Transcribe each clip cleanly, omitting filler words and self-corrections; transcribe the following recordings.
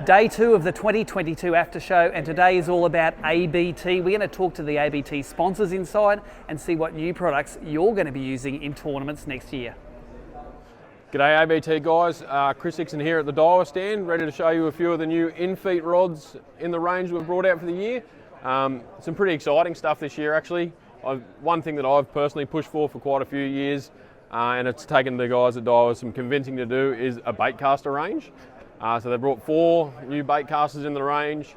Day 2 of the 2022 AFTA show, and today is all about ABT. We're going to talk to the ABT sponsors inside and see what new products you're going to be using in tournaments next year. G'day ABT guys, Chris Hickson here at the Daiwa stand, ready to show you a few of the new Infeet rods in the range we've brought out for the year. Some pretty exciting stuff this year actually. One thing that I've personally pushed for quite a few years, and it's taken the guys at Daiwa some convincing to do, is a bait caster range. So they brought 4 new bait casters in the range.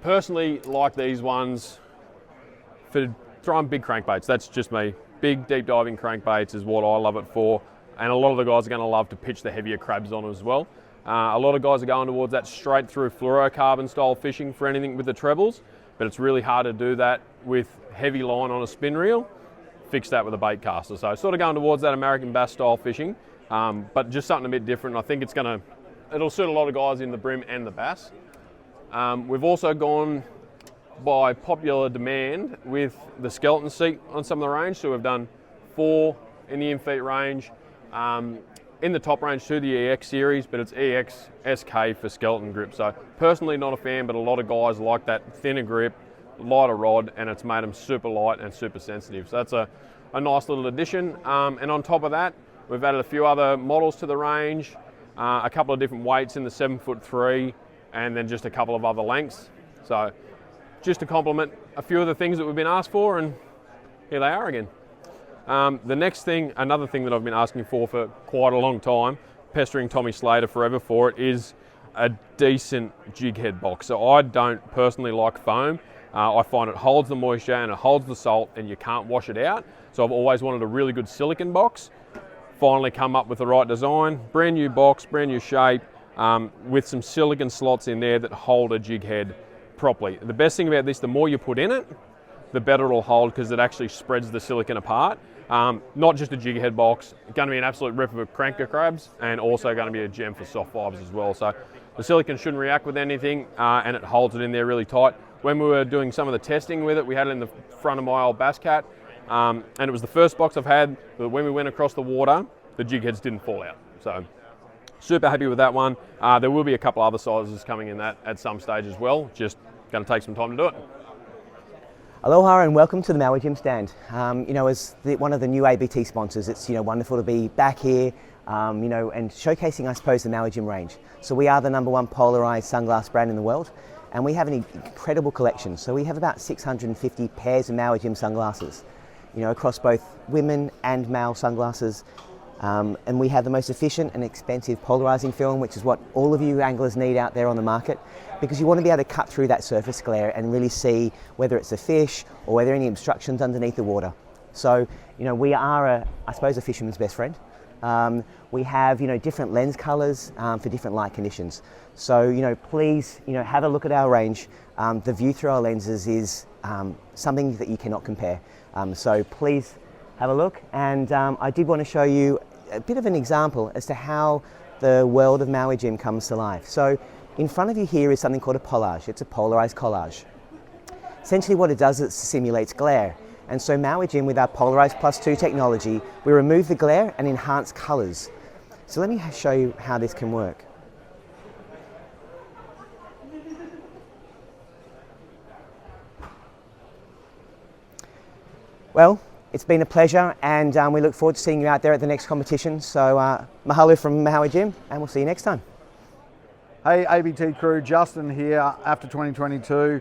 Personally like these ones for throwing big crankbaits. That's just me. Big deep diving crankbaits is what I love it for, and a lot of the guys are going to love to pitch the heavier crabs on as well. A lot of guys are going towards that straight through fluorocarbon style fishing for anything with the trebles, but it's really hard to do that with heavy line on a spin reel. Fix that with a bait caster. So sort of going towards that American bass style fishing. But just something a bit different. I think it'll suit a lot of guys in the brim and the bass. We've also gone by popular demand with the skeleton seat on some of the range. So we've done 4 in the Infeet range. In the top range too, the EX series, but it's EX SK for skeleton grip. So personally not a fan, but a lot of guys like that thinner grip, lighter rod, and it's made them super light and super sensitive. So that's a nice little addition. And on top of that, we've added a few other models to the range, a couple of different weights in the 7'3", and then just a couple of other lengths. So just to complement a few of the things that we've been asked for, and here they are again. Another thing that I've been asking for quite a long time, pestering Tommy Slater forever for it, is a decent jig head box. So I don't personally like foam. I find it holds the moisture and it holds the salt and you can't wash it out. So I've always wanted a really good silicone box. Finally come up with the right design, brand new box, brand new shape, with some silicone slots in there that hold a jig head properly. The best thing about this, the more you put in it, the better it'll hold because it actually spreads the silicone apart. Not just a jig head box, going to be an absolute rip of cranker crabs, and also going to be a gem for soft fibers as well. So the silicone shouldn't react with anything, and it holds it in there really tight. When we were doing some of the testing with it, we had it in the front of my old bass cat, and it was the first box I've had that when we went across the water, the jig heads didn't fall out. So super happy with that one. There will be a couple other sizes coming in that at some stage as well. Just going to take some time to do it. Aloha and welcome to the Maui Gym stand. As one of the new ABT sponsors, it's wonderful to be back here, and showcasing, I suppose, the Maui Gym range. So we are the #1 polarized sunglass brand in the world, and we have an incredible collection. So we have about 650 pairs of Maui Gym sunglasses, across both women and male sunglasses. And we have the most efficient and expensive polarizing film, which is what all of you anglers need out there on the market, because you want to be able to cut through that surface glare and really see whether it's a fish or whether any obstructions underneath the water. So, we are, I suppose, a fisherman's best friend. We have, different lens colors for different light conditions. So, please, have a look at our range. The view through our lenses is something that you cannot compare. So please have a look, and I did want to show you a bit of an example as to how the world of Maui Gym comes to life. So in front of you here is something called a collage. It's a polarized collage. Essentially what it does is it simulates glare. And so Maui Gym, with our Polarized +2 technology, we remove the glare and enhance colors. So let me show you how this can work. Well, it's been a pleasure, and we look forward to seeing you out there at the next competition. So mahalo from Maui Gym, and we'll see you next time. Hey ABT crew, Justin here, AFTA 2022.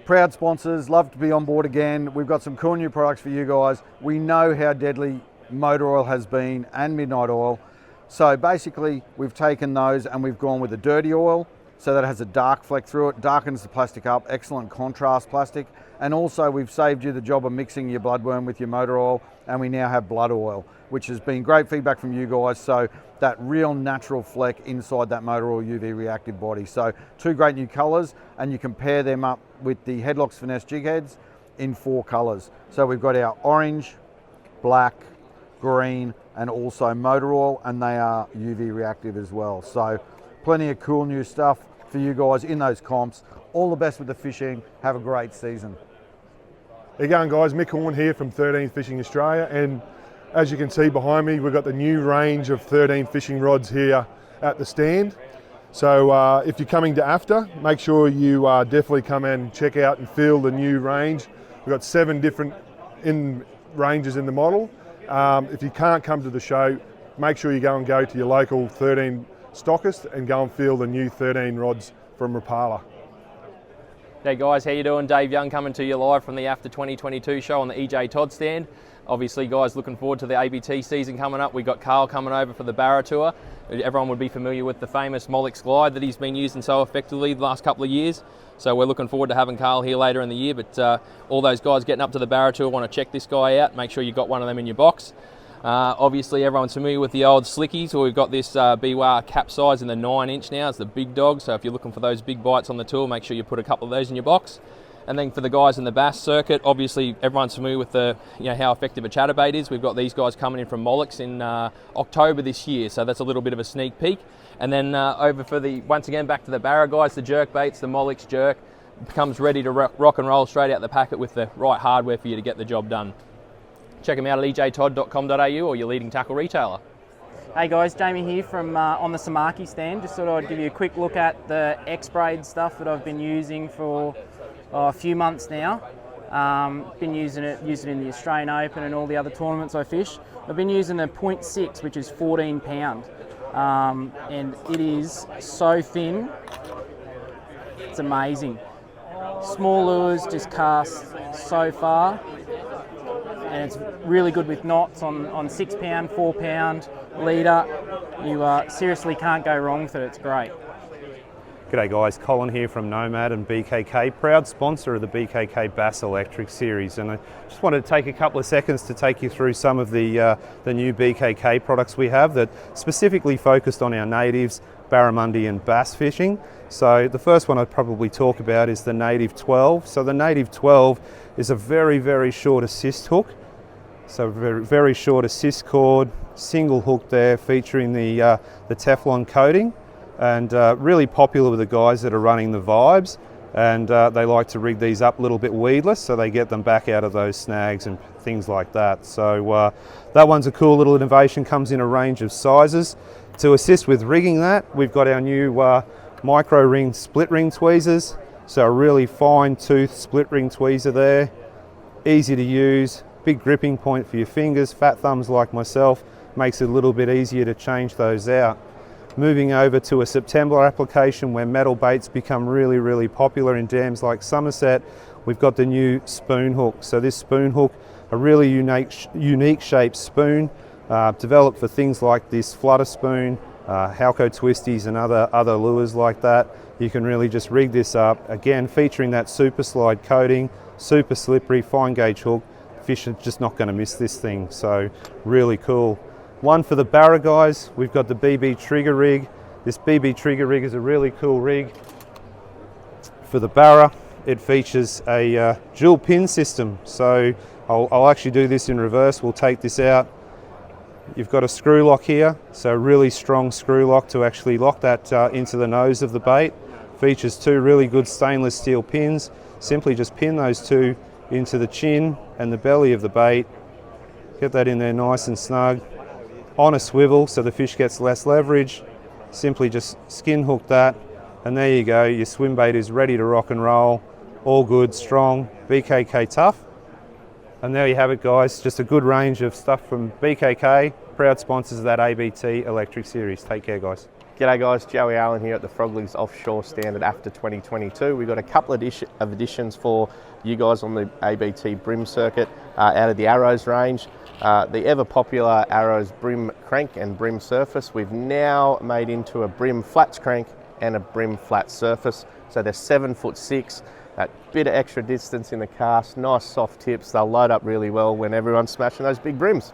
Proud sponsors, love to be on board again. We've got some cool new products for you guys. We know how deadly motor oil has been and midnight oil. So basically we've taken those and we've gone with a dirty oil, so that it has a dark fleck through it, darkens the plastic up, excellent contrast plastic. And also we've saved you the job of mixing your bloodworm with your motor oil, and we now have blood oil, which has been great feedback from you guys. So that real natural fleck inside that motor oil UV reactive body. So 2 great new colors, and you can pair them up with the Headlocks Finesse jig heads in 4 colors. So we've got our orange, black, green, and also motor oil, and they are UV reactive as well. So plenty of cool new stuff for you guys in those comps. All the best with the fishing. Have a great season. How you going, guys? Mick Horn here from 13 Fishing Australia, and as you can see behind me, we've got the new range of 13 fishing rods here at the stand. So if you're coming to AFTA, make sure you definitely come and check out and feel the new range. We've got 7 different ranges in the model. If you can't come to the show, make sure you go to your local 13 stockist and go and feel the new 13 rods from Rapala. Hey guys, how you doing? Dave Young coming to you live from the AFTA 2022 show on the EJ Todd stand. Obviously guys, looking forward to the ABT season coming up. We've got Carl coming over for the Barra Tour. Everyone would be familiar with the famous Molix glide that he's been using so effectively the last couple of years. So we're looking forward to having Carl here later in the year, but all those guys getting up to the Barra Tour want to check this guy out. Make sure you've got one of them in your box. Obviously everyone's familiar with the old slickies. Well, we've got this BWA cap size in the 9-inch now. It's the big dog, so if you're looking for those big bites on the tour, make sure you put a couple of those in your box. And then for the guys in the bass circuit, obviously everyone's familiar with the how effective a chatterbait is. We've got these guys coming in from Molix in October this year, so that's a little bit of a sneak peek. And then over for once again back to the Barra guys, the jerk baits, the Molix jerk becomes ready to rock and roll straight out the packet with the right hardware for you to get the job done. Check them out at ejtodd.com.au or your leading tackle retailer. Hey guys, Jamie here from on the Samaki stand. Just thought I'd give you a quick look at the X-Braid stuff that I've been using for a few months now. Been using it in the Australian Open and all the other tournaments I fish. I've been using the 0.6, which is 14 pound, and it is so thin. It's amazing. Small lures just cast so far. And it's really good with knots on 6 pound, 4 pound, leader. You seriously can't go wrong with it, it's great. G'day guys, Colin here from Nomad and BKK, proud sponsor of the BKK Bass Electric series, and I just wanted to take a couple of seconds to take you through some of the new BKK products we have that specifically focused on our natives, barramundi and bass fishing. So the first one I'd probably talk about is the Native 12. So the Native 12 is a very, very short assist hook. So very, very short assist cord, single hook there featuring the Teflon coating, and really popular with the guys that are running the vibes, and they like to rig these up a little bit weedless so they get them back out of those snags and things like that. So that one's a cool little innovation, comes in a range of sizes. To assist with rigging that, we've got our new micro ring split ring tweezers. So a really fine tooth split ring tweezer there, easy to use, big gripping point for your fingers, fat thumbs like myself, makes it a little bit easier to change those out. Moving over to a September application where metal baits become really, really popular in dams like Somerset, we've got the new spoon hook. So this spoon hook, a really unique shaped spoon, developed for things like this flutter spoon, Halco twisties and other lures like that. You can really just rig this up, again featuring that super slide coating, super slippery, fine gauge hook. Fish are just not going to miss this thing, so really cool. One for the Barra guys, we've got the BB trigger rig. This BB trigger rig is a really cool rig. For the Barra, it features a dual pin system, so I'll actually do this in reverse. We'll take this out. You've got a screw lock here, so a really strong screw lock to actually lock that into the nose of the bait. Features 2 really good stainless steel pins. Simply just pin those 2 into the chin and the belly of the bait. Get that in there nice and snug. On a swivel so the fish gets less leverage. Simply just skin hook that, and there you go, your swim bait is ready to rock and roll. All good, strong, BKK tough. And there you have it guys, just a good range of stuff from BKK, proud sponsors of that ABT Electric series. Take care guys. G'day guys, Joey Allen here at the Froglies Offshore Stand at AFTA 2022. We've got a couple of additions for you guys on the ABT Brim circuit out of the Arrows range. The ever popular Arrows Brim Crank and Brim Surface, we've now made into a Brim Flats Crank and a Brim Flat Surface. So they're 7'6", that bit of extra distance in the cast, nice soft tips. They'll load up really well when everyone's smashing those big brims.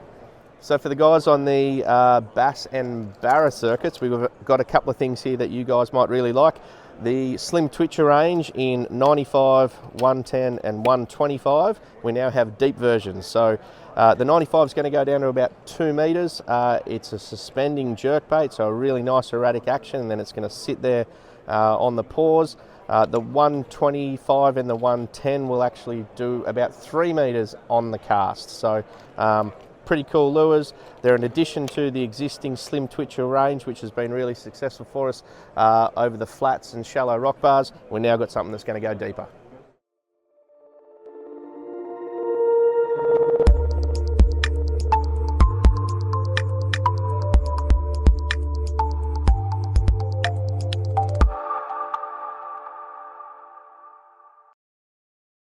So for the guys on the Bass and Barra circuits, we've got a couple of things here that you guys might really like. The Slim Twitcher range in 95, 110 and 125. We now have deep versions. So the 95 is going to go down to about 2 metres. It's a suspending jerkbait, so a really nice erratic action, and then it's going to sit there on the paws. The 125 and the 110 will actually do about 3 metres on the cast. So pretty cool lures. They're an addition to the existing Slim Twitcher range, which has been really successful for us over the flats and shallow rock bars. We've now got something that's going to go deeper.